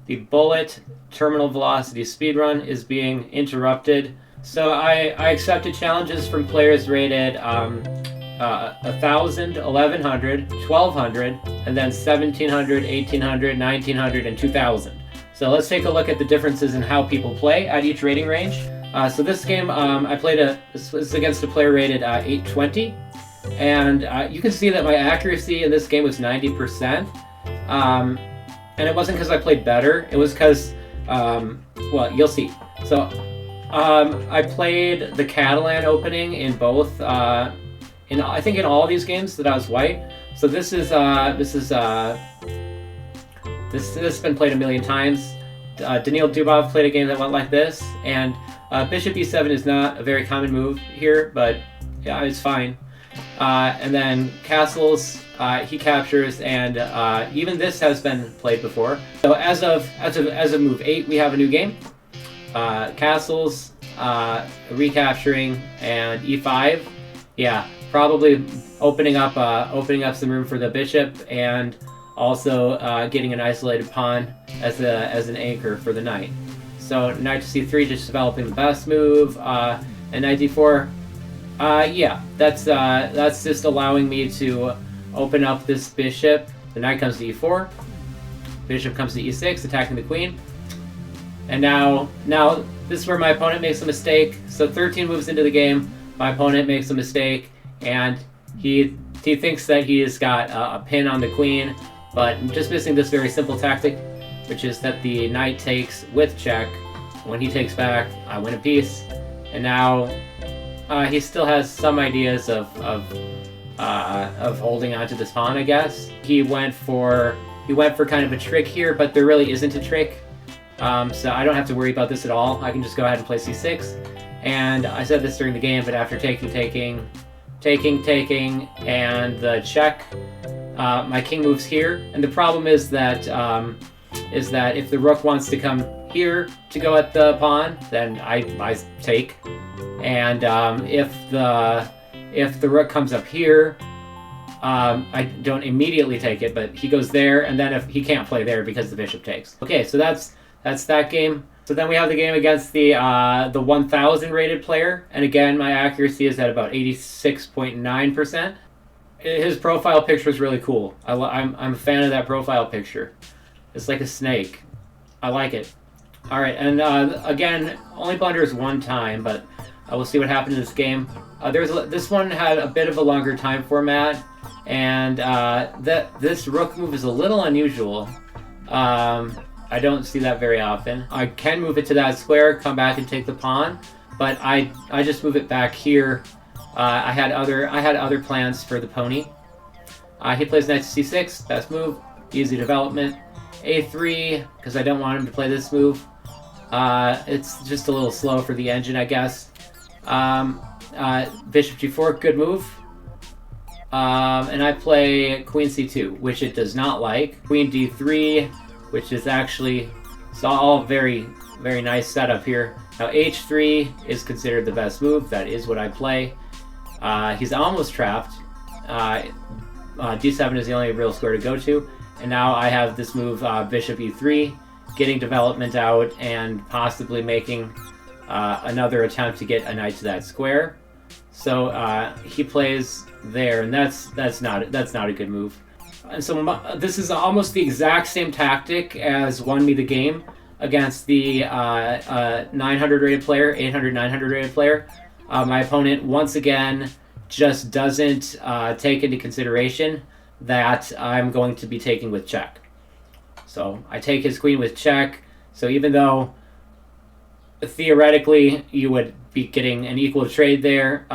The bullet terminal velocity speedrun is being interrupted. So I accepted challenges from players rated 1,000, 1,100, 1,200, and then 1,700, 1,800, 1,900, and 2,000. So let's take a look at the differences in how people play at each rating range. So this game, this was against a player rated 820, and you can see that my accuracy in this game was 90%. And it wasn't because I played better, it was because, well, you'll see. So I played the Catalan opening in both, I think in all these games that I was white. So this has been played a million times. Daniil Dubov played a game that went like this, and Bishop e7 is not a very common move here, but yeah, it's fine. And then castles, he captures, and even this has been played before. So as of move 8, we have a new game. Castles, recapturing, and e5. Yeah, probably opening up some room for the bishop, and also getting an isolated pawn as an anchor for the knight. So knight to c3, just developing the best move, and knight d4. Yeah, that's just allowing me to open up this bishop. The knight comes to e4. Bishop comes to e6, attacking the queen. And now this is where my opponent makes a mistake. So 13 moves into the game, my opponent makes a mistake, and he thinks that he's got a pin on the queen, but just missing this very simple tactic, which is that the knight takes with check. When he takes back, I win a piece, and now he still has some ideas of holding onto this pawn, I guess. He went for kind of a trick here, but there really isn't a trick. So I don't have to worry about this at all. I can just go ahead and play c6. And I said this during the game, but after taking, and the check, my king moves here. And the problem is that if the rook wants to come here to go at the pawn, then I take. And if the rook comes up here, I don't immediately take it, but he goes there, and then if he can't play there because the bishop takes. Okay, so that's that game. So then we have the game against the 1,000 rated player, and again, my accuracy is at about 86.9%. His profile picture is really cool. I'm a fan of that profile picture. It's like a snake. I like it. All right, and again, only blunders one time, but we'll see what happened in this game. This one had a bit of a longer time format, and this rook move is a little unusual. I don't see that very often. I can move it to that square, come back and take the pawn, but I just move it back here. I had other plans for the pony. He plays knight to c6, best move, easy development. a3, because I don't want him to play this move. It's just a little slow for the engine, I guess. Bishop g4, good move. And I play queen c2, which it does not like. Queen d3, which is actually, it's all very, very nice setup here. Now h3 is considered the best move. That is what I play. He's almost trapped. d7 is the only real square to go to. And now I have this move, bishop e3, getting development out and possibly making another attempt to get a knight to that square. So he plays there, and that's not a good move. And so this is almost the exact same tactic as won me the game against the 900 rated player, 800, 900 rated player. My opponent once again just doesn't take into consideration that I'm going to be taking with check. So I take his queen with check. So even though theoretically you would be getting an equal trade there,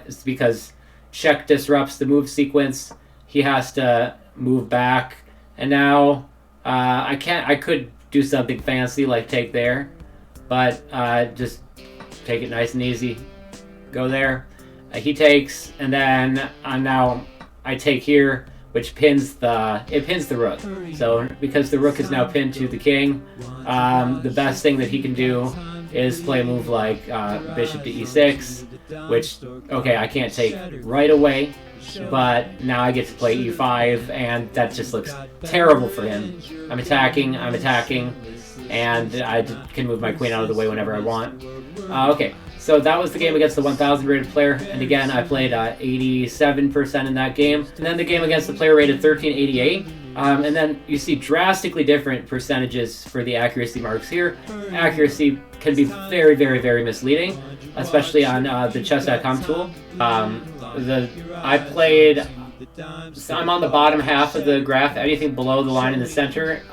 it's because check disrupts the move sequence. He has to move back, and now I could do something fancy like take there, but just take it nice and easy. Go there. He takes, and then now I take here, which pins the rook. So because the rook is now pinned to the king, the best thing that he can do is play a move like bishop to e6, which, okay, I can't take right away, but now I get to play e5, and that just looks terrible for him. I'm attacking, and I can move my queen out of the way whenever I want. Okay, so that was the game against the 1000 rated player, and again I played 87% in that game. And then the game against the player rated 1388. And then you see drastically different percentages for the accuracy marks here. Accuracy can be very, very, very misleading, especially on the chess.com tool. So I'm on the bottom half of the graph. Anything below the line in the center,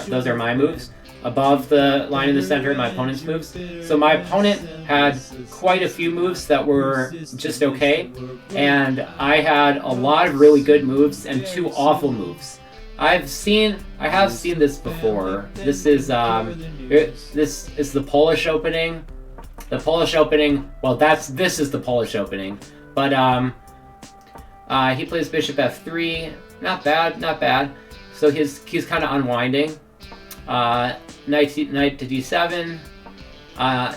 those are my moves. Above the line in the center, my opponent's moves. So my opponent had quite a few moves that were just okay, and I had a lot of really good moves and 2 awful moves. I have seen this before. This is the Polish opening. The Polish opening. Well, this is the Polish opening, but he plays bishop f3. Not bad. So he's kind of unwinding. Knight to d7,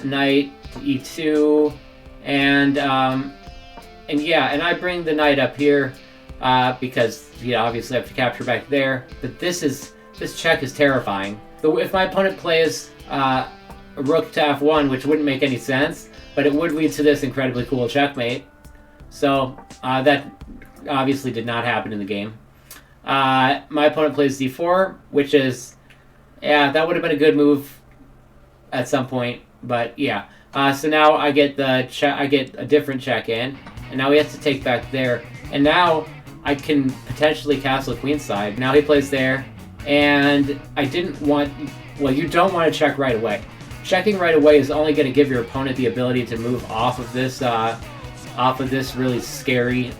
knight to e2, and I bring the knight up here because obviously I have to capture back there. But this check is terrifying. So if my opponent plays a rook to f1, which wouldn't make any sense, but it would lead to this incredibly cool checkmate. So that obviously did not happen in the game. My opponent plays d4, which is, that would have been a good move at some point, but yeah. So now I get I get a different check in, and now he has to take back there, and now I can potentially castle queenside. Now he plays there, and I didn't want. Well, you don't want to check right away. Checking right away is only going to give your opponent the ability to move off of this really scary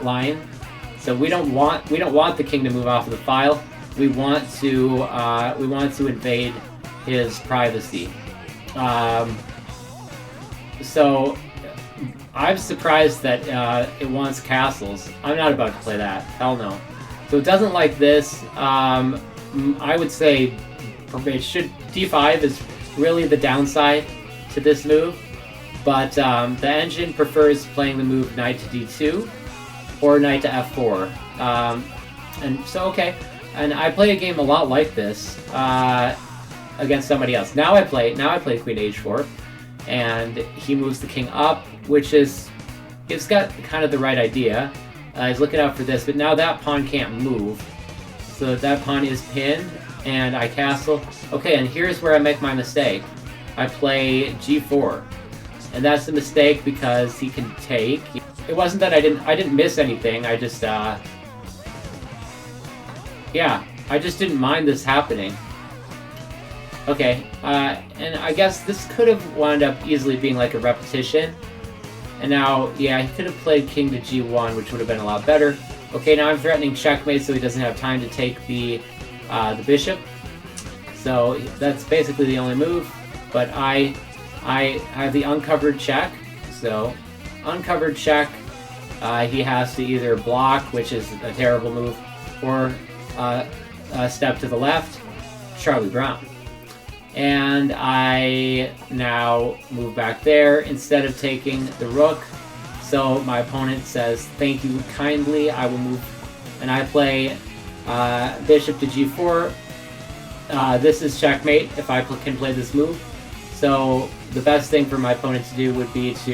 line. So we don't want the king to move off of the file. We want to invade his privacy. So I'm surprised that it wants castles. I'm not about to play that. Hell no. So it doesn't like this. I would say it should d5 is really the downside to this move, but the engine prefers playing the move knight to d2 or knight to f4. And so okay. And I play a game a lot like this against somebody else. Now I play queen h4, and he moves the king up, which is, he's got kind of the right idea. He's looking out for this, but now that pawn can't move, so that pawn is pinned, and I castle. Okay, and here's where I make my mistake. I play g4, and that's a mistake because he can take. It wasn't that I didn't miss anything. I just I just didn't mind this happening. Okay, and I guess this could have wound up easily being like a repetition. And now, he could have played king to g1, which would have been a lot better. Okay, now I'm threatening checkmate, so he doesn't have time to take the bishop. So that's basically the only move. But I have the uncovered check. So uncovered check, he has to either block, which is a terrible move, or step to the left, Charlie Brown. And I now move back there instead of taking the rook. So my opponent says, thank you kindly, I will move. And I play bishop to g4. This is checkmate if I can play this move. So the best thing for my opponent to do would be is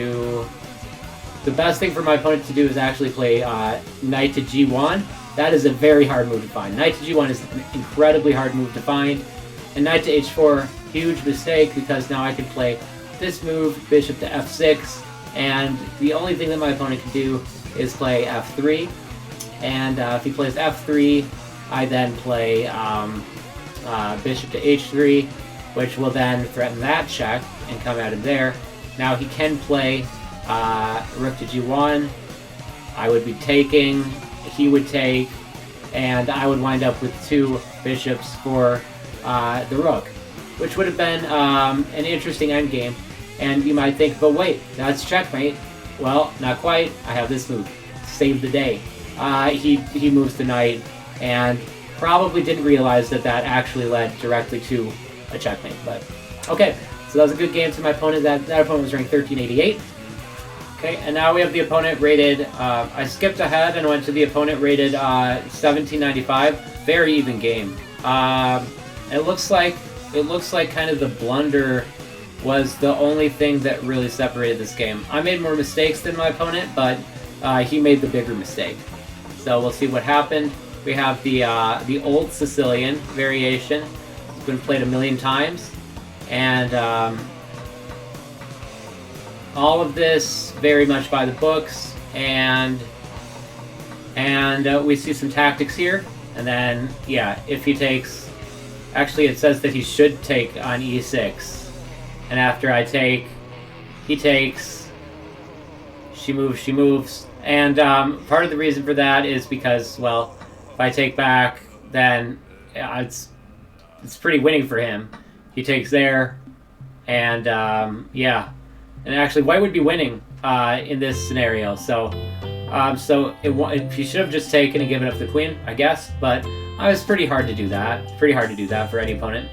actually play knight to g1. That is a very hard move to find. Knight to g1 is an incredibly hard move to find. And knight to h4, huge mistake, because now I can play this move, bishop to f6, and the only thing that my opponent can do is play f3. And if he plays f3, I then play bishop to h3, which will then threaten that check and come out of there. Now he can play rook to g1. I would be taking, he would take, and I would wind up with 2 bishops for the rook, which would have been an interesting endgame. And you might think, but wait, that's checkmate. Well, not quite. I have this move. Save the day. He moves the knight, and probably didn't realize that actually led directly to a checkmate. But okay, so that was a good game to my opponent. That opponent was ranked 1388. Okay, and now we have the opponent rated, I skipped ahead and went to the opponent rated 1795. Very even game. It looks like it looks like kind of the blunder was the only thing that really separated this game. I made more mistakes than my opponent, but he made the bigger mistake. So we'll see what happened. We have the old Sicilian variation. It's been played a million times. And all of this very much by the books. And we see some tactics here. And then, yeah, if he takes... Actually, it says that he should take on e6. And after I take, he takes, she moves. And part of the reason for that is because, well, if I take back, then it's pretty winning for him. He takes there, and yeah. And actually, white would be winning in this scenario. So he should have just taken and given up the queen, I guess. But it was pretty hard to do that. Pretty hard to do that for any opponent.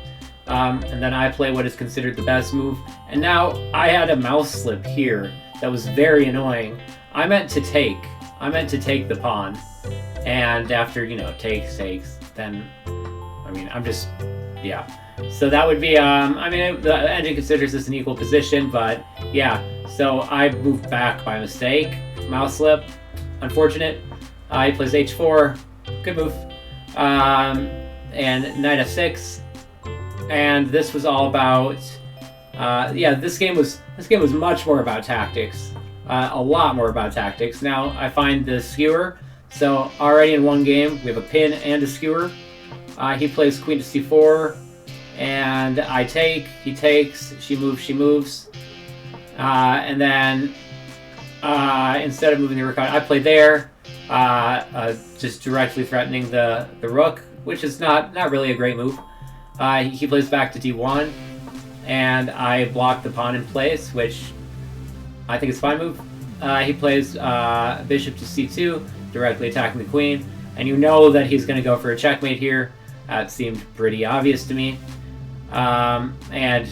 And then I play what is considered the best move. And now I had a mouse slip here that was very annoying. I meant to take the pawn. And after, takes, then, I'm just, yeah. So that would be, the engine considers this an equal position, but yeah. So I moved back by mistake. Mouse slip. Unfortunate. He plays h4. Good move. And knight f6. And this was all about, this game was much more about tactics, a lot more about tactics. Now I find the skewer, so already in one game we have a pin and a skewer. He plays queen to c4, and I take, he takes, she moves, and then instead of moving the rook out, I play there, just directly threatening the rook, which is not really a great move. He plays back to d1, and I block the pawn in place, which I think is a fine move. He plays bishop to c2, directly attacking the queen, and you know that he's going to go for a checkmate here. That seemed pretty obvious to me. And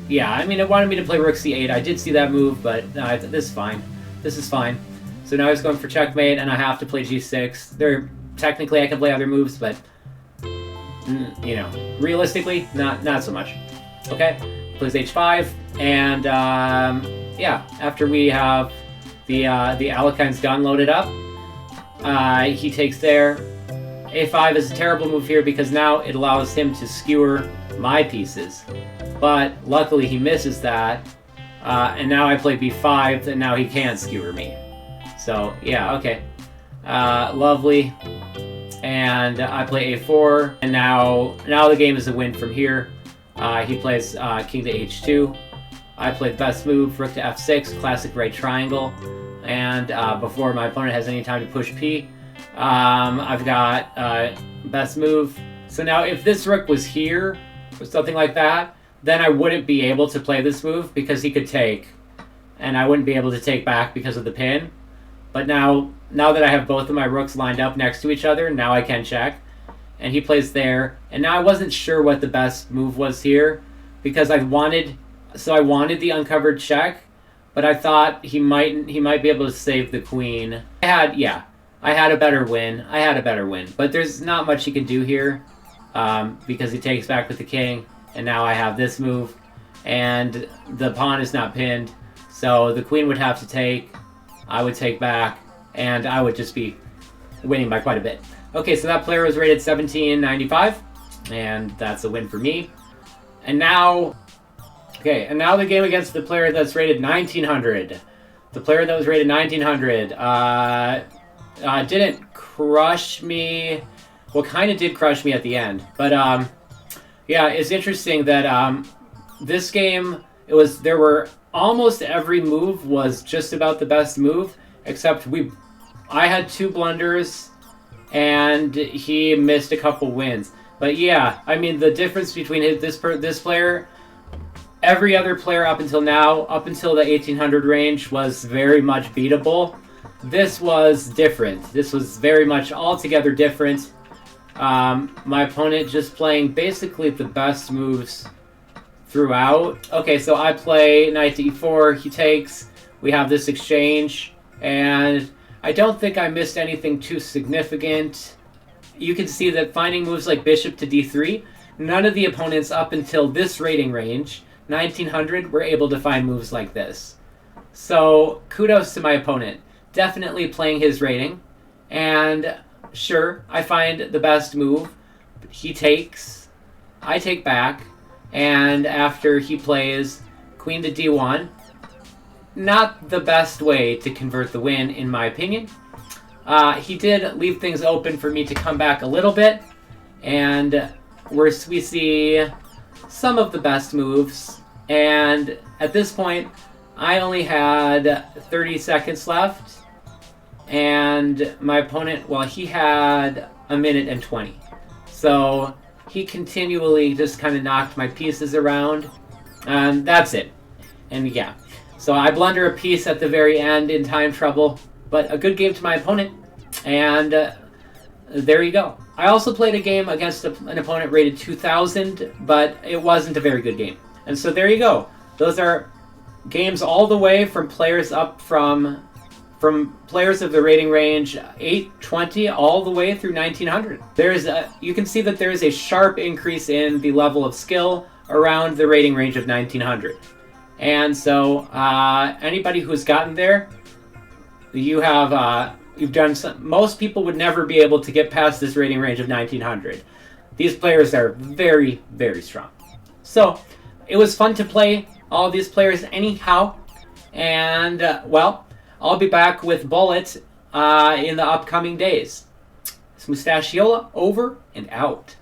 yeah, it wanted me to play rook c8. I did see that move, but this is fine. This is fine. So now he's going for checkmate, and I have to play g6. Technically I can play other moves, but realistically, not so much. Okay, plays h5, and yeah, after we have the Alekine's gun loaded up, he takes there. a5 is a terrible move here because now it allows him to skewer my pieces, but luckily he misses that, and now I play b5, and now he can't skewer me. So yeah, okay, lovely. And I play a4, and now the game is a win from here. He plays king to h2. I play the best move, rook to f6, classic right triangle. And before my opponent has any time to push p, I've got best move. So now if this rook was here, or something like that, then I wouldn't be able to play this move because he could take. And I wouldn't be able to take back because of the pin. But now that I have both of my rooks lined up next to each other, now I can check. And he plays there. And now I wasn't sure what the best move was here, because I wanted the uncovered check, but I thought he might be able to save the queen. I had a better win. But there's not much he can do here, because he takes back with the king, and now I have this move, and the pawn is not pinned, so the queen would have to take. I would take back, and I would just be winning by quite a bit. Okay, so that player was rated 1795, and that's a win for me. And now the game against the player that's rated 1900. The player that was rated 1900 didn't crush me. Well, kind of did crush me at the end. But yeah, it's interesting that this game, there were almost every move was just about the best move, except I had 2 blunders, and he missed a couple wins. But yeah, the difference between this player, every other player up until now, up until the 1800 range, was very much beatable. This was different. This was very much altogether different. My opponent just playing basically the best moves throughout. Okay, so I play knight to e4, he takes, we have this exchange, and I don't think I missed anything too significant. You can see that finding moves like bishop to d3, none of the opponents up until this rating range, 1900, were able to find moves like this. So kudos to my opponent. Definitely playing his rating. And sure, I find the best move. He takes, I take back, and after he plays queen to d1, not the best way to convert the win, in my opinion. He did leave things open for me to come back a little bit, and we see some of the best moves. And at this point, I only had 30 seconds left, and my opponent, well, he had a minute and 20. So he continually just kind of knocked my pieces around, and that's it. And yeah, so I blunder a piece at the very end in time trouble, but a good game to my opponent, and there you go. I also played a game against an opponent rated 2000, but it wasn't a very good game. And so there you go. Those are games all the way from players up from players of the rating range 820 all the way through 1900. You can see that there is a sharp increase in the level of skill around the rating range of 1900. And so anybody who's gotten there, you've done some. Most people would never be able to get past this rating range of 1900. These players are very, very strong. So it was fun to play all these players anyhow. And well, I'll be back with Bullets in the upcoming days. It's Mustachiola, over and out.